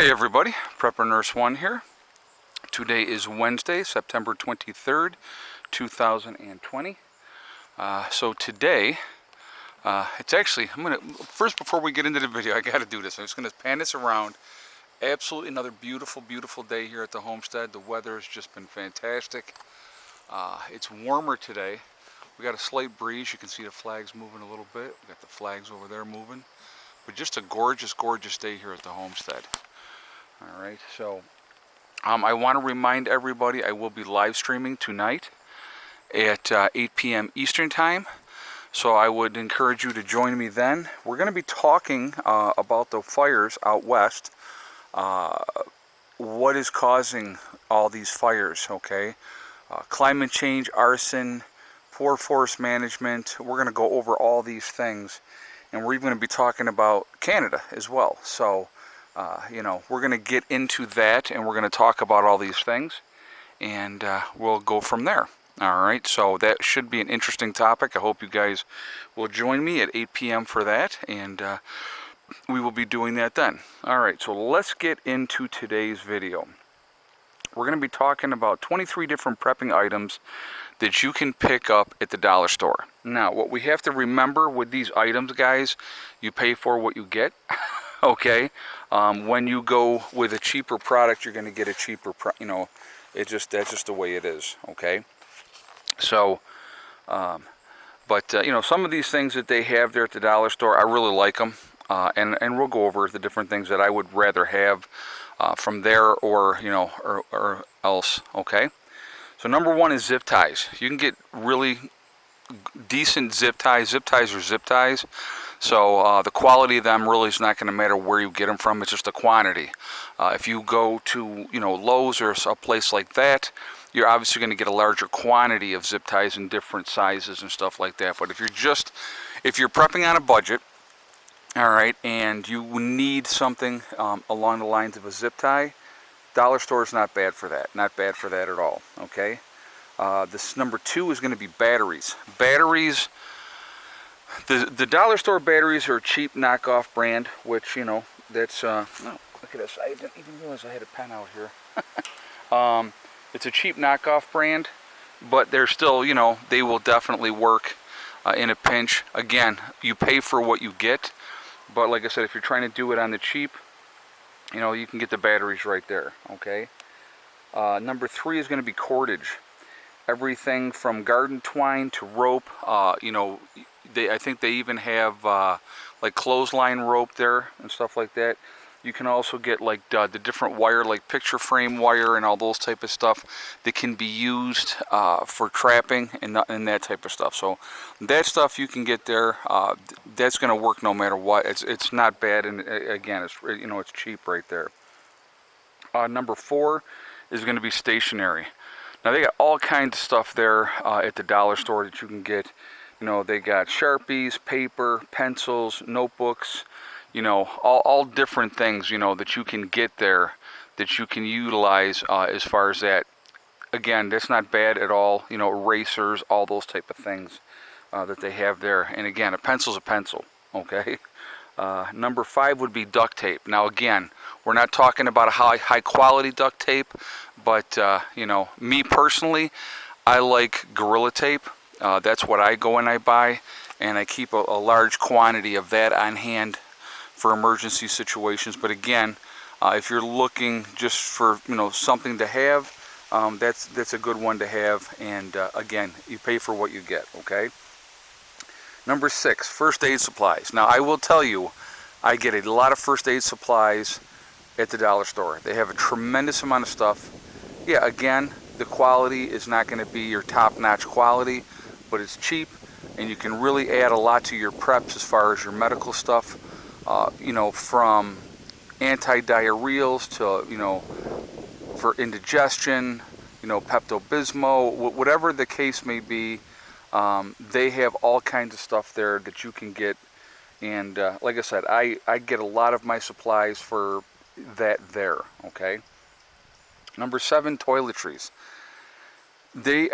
Hey everybody, Prepper Nurse 1 here. Today is Wednesday, September 23rd, 2020. So today, it's actually, first before we get into the video, I gotta do this. I'm just gonna pan this around. Absolutely another beautiful, beautiful day here at the homestead. The weather has just been fantastic. It's warmer today. We got a slight breeze. You can see the flags moving a little bit. We got the flags over there moving. But just a gorgeous, gorgeous day here at the homestead. All right, so I want to remind everybody I will be live streaming tonight at 8 p.m. Eastern Time. So I would encourage you to join me then. We're going to be talking about the fires out west. What is causing all these fires, okay? Climate change, arson, poor forest management. We're going to go over all these things. And we're even going to be talking about Canada as well. So we're going to get into that, and we're going to talk about all these things, and we'll go from there. All right, so that should be an interesting topic. I hope you guys will join me at 8 p.m. for that, and we will be doing that then. All right, so let's get into today's video. We're going to be talking about 23 different prepping items that you can pick up at the dollar store. Now, what we have to remember with these items, guys, you pay for what you get. Okay, when you go with a cheaper product, you're going to get a cheaper, that's just the way it is. Okay, so, some of these things that they have there at the dollar store, I really like them, and we'll go over the different things that I would rather have from there or else. Okay, so number one is zip ties. You can get really decent zip ties. Zip ties are zip ties. So the quality of them really is not going to matter where you get them from. It's just the quantity. If you go to Lowe's or a place like that, you're obviously going to get a larger quantity of zip ties in different sizes and stuff like that. But if you're prepping on a budget, all right, and you need something along the lines of a zip tie, dollar store is not bad for that. Not bad for that at all. Okay. This number two is going to be batteries. Batteries. The dollar store batteries are a cheap knockoff brand, which, that's, oh, look at this, I didn't even realize I had a pen out here. It's a cheap knockoff brand, but they're still, they will definitely work in a pinch. Again, you pay for what you get, but like I said, if you're trying to do it on the cheap, you can get the batteries right there, okay? Number three is going to be cordage. Everything from garden twine to rope, I think they even have like clothesline rope there and stuff like that. You can also get like the different wire, like picture frame wire and all those type of stuff that can be used for trapping and that type of stuff. So that stuff you can get there. That's going to work no matter what. It's not bad, and again, it's cheap right there. Number four is going to be stationery. Now they got all kinds of stuff there at the dollar store that you can get. They got Sharpies, paper, pencils, notebooks, all different things, that you can get there, that you can utilize as far as that. Again, that's not bad at all, erasers, all those type of things that they have there. And again, a pencil's a pencil, okay? Number five would be duct tape. Now again, we're not talking about a high quality duct tape, but, me personally, I like Gorilla Tape. That's what I go and I buy, and I keep a large quantity of that on hand for emergency situations. But again, if you're looking just for something to have, that's a good one to have. And again, you pay for what you get. Okay. Number six, first aid supplies. Now I will tell you, I get a lot of first aid supplies at the dollar store. They have a tremendous amount of stuff. Yeah, again, the quality is not going to be your top-notch quality, but it's cheap, and you can really add a lot to your preps as far as your medical stuff, from anti-diarrheals to, for indigestion, Pepto-Bismol, whatever the case may be. They have all kinds of stuff there that you can get, and like I said, I get a lot of my supplies for that there, okay? Number seven, toiletries. They,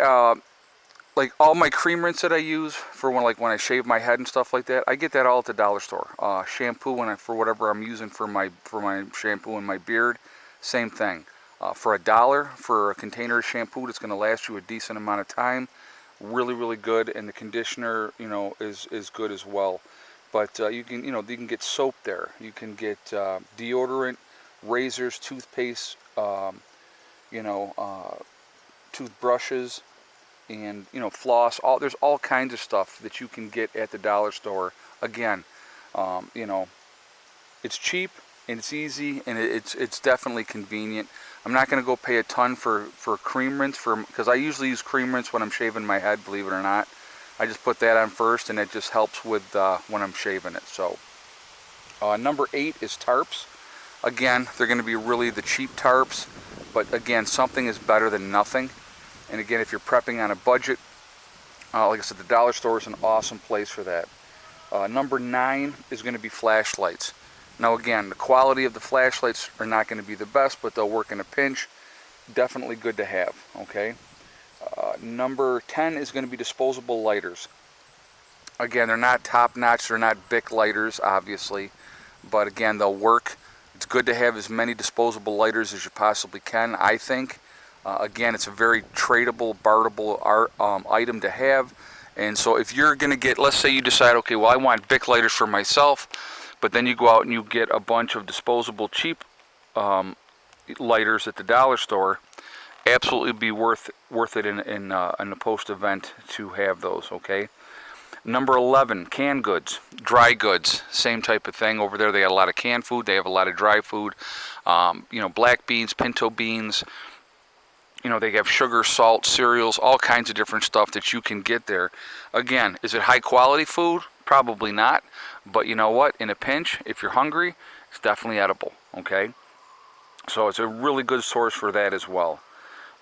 like all my cream rinse that I use for when I shave my head and stuff like that, I get that all at the dollar store. Shampoo for whatever I'm using for my shampoo and my beard, same thing. For $1 for a container of shampoo that's going to last you a decent amount of time, really good, and the conditioner is good as well. But you can get soap there. You can get deodorant, razors, toothpaste, toothbrushes, and floss. There's all kinds of stuff that you can get at the dollar store. Again, it's cheap and it's easy and it's definitely convenient. I'm not going to go pay a ton for cream rinse because I usually use cream rinse when I'm shaving my head, believe it or not. I just put that on first and it just helps with when I'm shaving it. So number 8 is tarps. Again, they're going to be really the cheap tarps, but again, something is better than nothing. And again, if you're prepping on a budget, like I said, the dollar store is an awesome place for that. Number 9 is going to be flashlights. Now again, the quality of the flashlights are not going to be the best, but they'll work in a pinch. Definitely good to have, okay? Number 10 is going to be disposable lighters. Again, they're not top-notch, they're not Bic lighters, obviously, but again, they'll work. It's good to have as many disposable lighters as you possibly can, I think. Again, it's a very tradable, barterable item to have. And so if you're going to get, let's say you decide, okay, well, I want Bic lighters for myself, but then you go out and you get a bunch of disposable cheap lighters at the dollar store, absolutely be worth it in the post-event to have those, okay? Number 11, canned goods, dry goods, same type of thing. Over there they have a lot of canned food, they have a lot of dry food, black beans, pinto beans, they have sugar, salt, cereals, all kinds of different stuff that you can get there. Again, is it high quality food? Probably not, but you know what, in a pinch, if you're hungry, it's definitely edible, okay? So it's a really good source for that as well.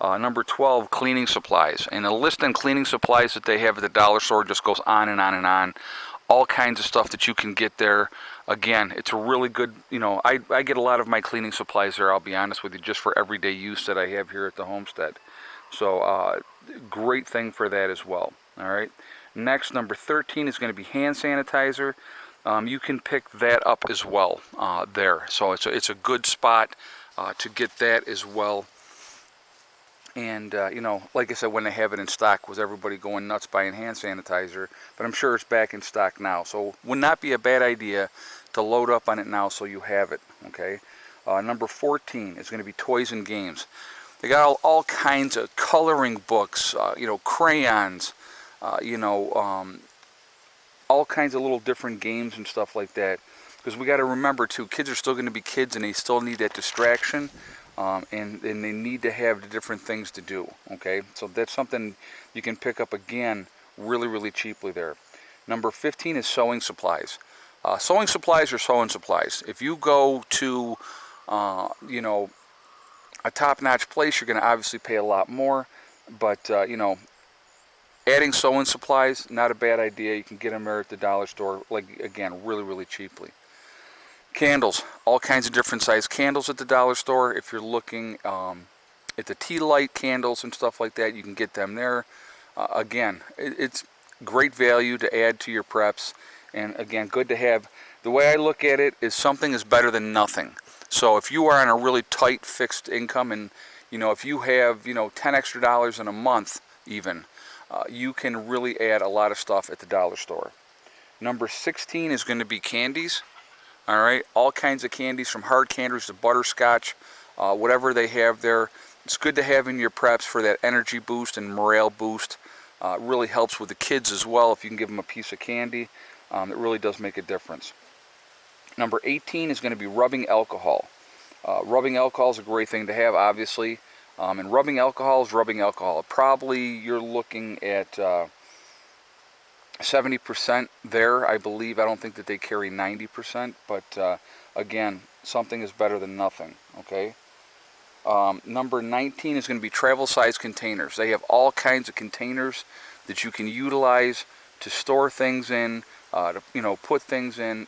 Number 12, cleaning supplies. And the list on cleaning supplies that they have at the dollar store just goes on and on and on. All kinds of stuff that you can get there. Again, it's a really good, I get a lot of my cleaning supplies there, I'll be honest with you, just for everyday use that I have here at the homestead. So, great thing for that as well. All right. Next, number 13 is going to be hand sanitizer. You can pick that up as well there. So it's a good spot to get that as well. And, like I said, when they have it in stock, was everybody going nuts buying hand sanitizer? But I'm sure it's back in stock now. So would not be a bad idea to load up on it now so you have it, okay? Number 14 is going to be toys and games. They got all kinds of coloring books, crayons, all kinds of little different games and stuff like that. Because we got to remember, too, kids are still going to be kids and they still need that distraction. And they need to have the different things to do, okay? So that's something you can pick up, again, really cheaply there. Number 15 is sewing supplies. Sewing supplies are sewing supplies. If you go to, a top-notch place, you're going to obviously pay a lot more. But, adding sewing supplies, not a bad idea. You can get them there at the dollar store, again, really cheaply. Candles, all kinds of different size candles at the dollar store. If you're looking at the tea light candles and stuff like that, you can get them there. Again, it's great value to add to your preps, and again, good to have. The way I look at it is something is better than nothing. So if you are on a really tight fixed income, and if you have $10 extra in a month even, you can really add a lot of stuff at the dollar store. Number 16 is going to be candies. All right, all kinds of candies, from hard candies to butterscotch, whatever they have there. It's good to have in your preps for that energy boost and morale boost. It really helps with the kids as well if you can give them a piece of candy. It really does make a difference. Number 18 is going to be rubbing alcohol. Rubbing alcohol is a great thing to have, obviously. And rubbing alcohol is rubbing alcohol. Probably you're looking at 70% there, I believe. I don't think that they carry 90%, but again, something is better than nothing, okay? Number 19 is going to be travel size containers. They have all kinds of containers that you can utilize to store things in, to put things in.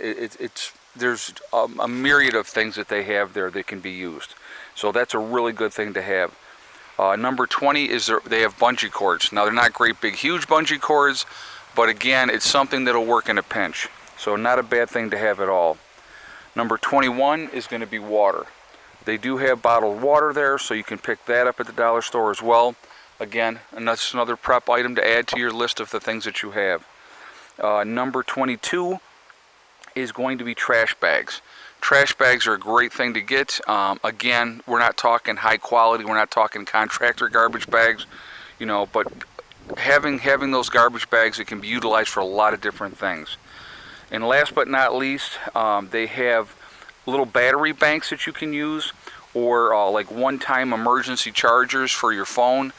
There's a myriad of things that they have there that can be used. So that's a really good thing to have. Number 20 is they have bungee cords. Now they're not great big huge bungee cords, but again, it's something that'll work in a pinch. So not a bad thing to have at all. Number 21 is going to be water. They do have bottled water there, so you can pick that up at the dollar store as well. Again, and that's another prep item to add to your list of the things that you have. Number 22 is going to be trash bags. Trash bags are a great thing to get. Again, we're not talking high quality, we're not talking contractor garbage bags, you know, but having those garbage bags, it can be utilized for a lot of different things. And last but not least, they have little battery banks that you can use, or like one-time emergency chargers for your phone.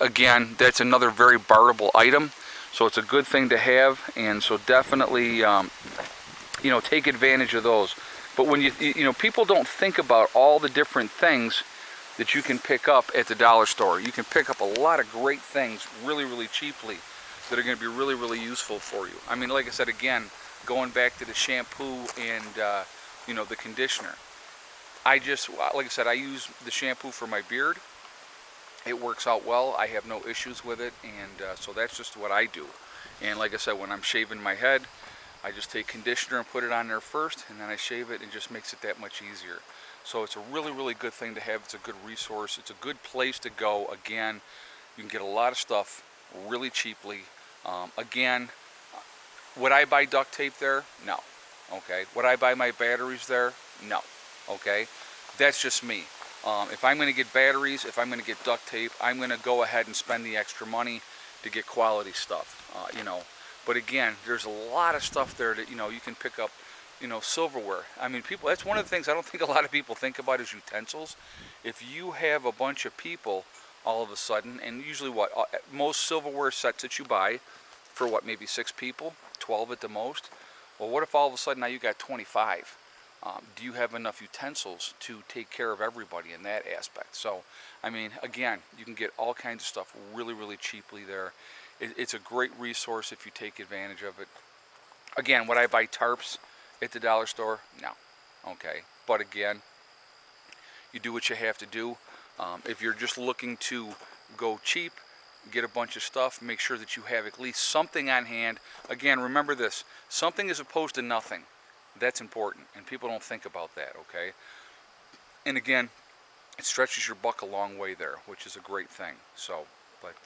Again, that's another very barterable item, so it's a good thing to have, and so definitely you know, take advantage of those. But when you know, people don't think about all the different things that you can pick up at the dollar store. You can pick up a lot of great things really, really cheaply that are going to be really, really useful for you. I mean, like I said, again, going back to the shampoo and you know, the conditioner. Like I said, I use the shampoo for my beard. It works out well. I have no issues with it, and so that's just what I do. And like I said, when I'm shaving my head, I just take conditioner and put it on there first, and then I shave it, and it just makes it that much easier. So it's a really, really good thing to have. It's a good resource. It's a good place to go. Again, you can get a lot of stuff really cheaply. Again, would I buy duct tape there? No. Okay. Would I buy my batteries there? No. Okay. That's just me. If I'm going to get batteries, if I'm going to get duct tape, I'm going to go ahead and spend the extra money to get quality stuff. You know. But again, there's a lot of stuff there that, you know, you can pick up, you know, silverware. I mean, people, that's one of the things I don't think a lot of people think about is utensils. If you have a bunch of people all of a sudden, and usually what, most silverware sets that you buy for what, maybe 6 people, 12 at the most. Well, what if all of a sudden now you got 25? Do you have enough utensils to take care of everybody in that aspect? So, I mean, again, you can get all kinds of stuff really, really cheaply there. It's a great resource if you take advantage of it. Again, would I buy tarps at the dollar store? No. Okay. But again, you do what you have to do. If you're just looking to go cheap, get a bunch of stuff, make sure that you have at least something on hand. Again, remember this, something as opposed to nothing. That's important, and people don't think about that, okay? And again, it stretches your buck a long way there, which is a great thing. So, but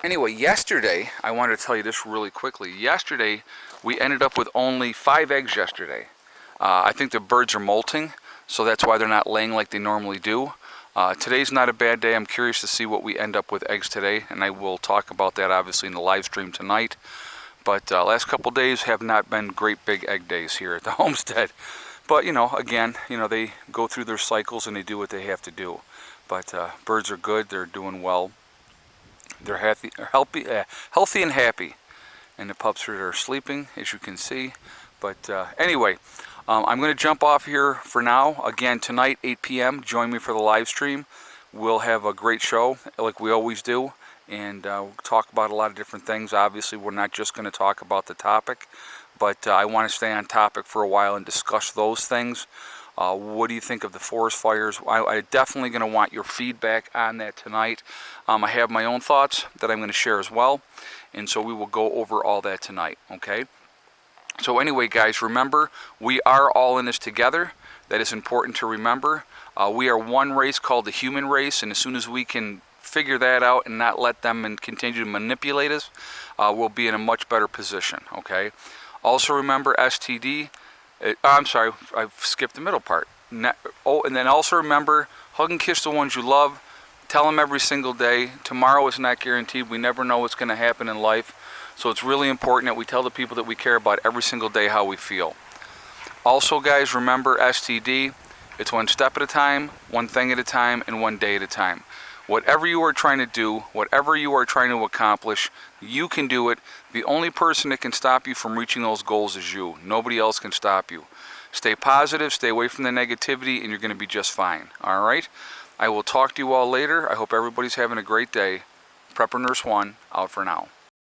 anyway, yesterday, I wanted to tell you this really quickly. Yesterday, we ended up with only 5 eggs yesterday. I think the birds are molting, so that's why they're not laying like they normally do. Today's not a bad day. I'm curious to see what we end up with eggs today, and I will talk about that obviously in the live stream tonight. But last couple days have not been great big egg days here at the homestead. But, you know, again, you know, they go through their cycles and they do what they have to do. But birds are good. They're doing well. They're healthy and happy. And the pups are sleeping, as you can see. But anyway, I'm going to jump off here for now. Again, tonight, 8 p.m., join me for the live stream. We'll have a great show, like we always do. And we'll talk about a lot of different things. Obviously, we're not just going to talk about the topic, but I want to stay on topic for a while and discuss those things. What do you think of the forest fires? I'm definitely going to want your feedback on that tonight. I have my own thoughts that I'm going to share as well, and so we will go over all that tonight, okay? So anyway, guys, remember, we are all in this together. That is important to remember. We are one race called the human race, and as soon as we can figure that out and not let them and continue to manipulate us, we'll be in a much better position, okay? Also remember STD, I'm sorry, I skipped the middle part. And then also remember, hug and kiss the ones you love. Tell them every single day. Tomorrow is not guaranteed. We never know what's going to happen in life. So it's really important that we tell the people that we care about every single day how we feel. Also, guys, remember STD, it's one step at a time, one thing at a time, and one day at a time. Whatever you are trying to do, whatever you are trying to accomplish, you can do it. The only person that can stop you from reaching those goals is you. Nobody else can stop you. Stay positive, stay away from the negativity, and you're going to be just fine. All right? I will talk to you all later. I hope everybody's having a great day. Prepper Nurse 1, out for now.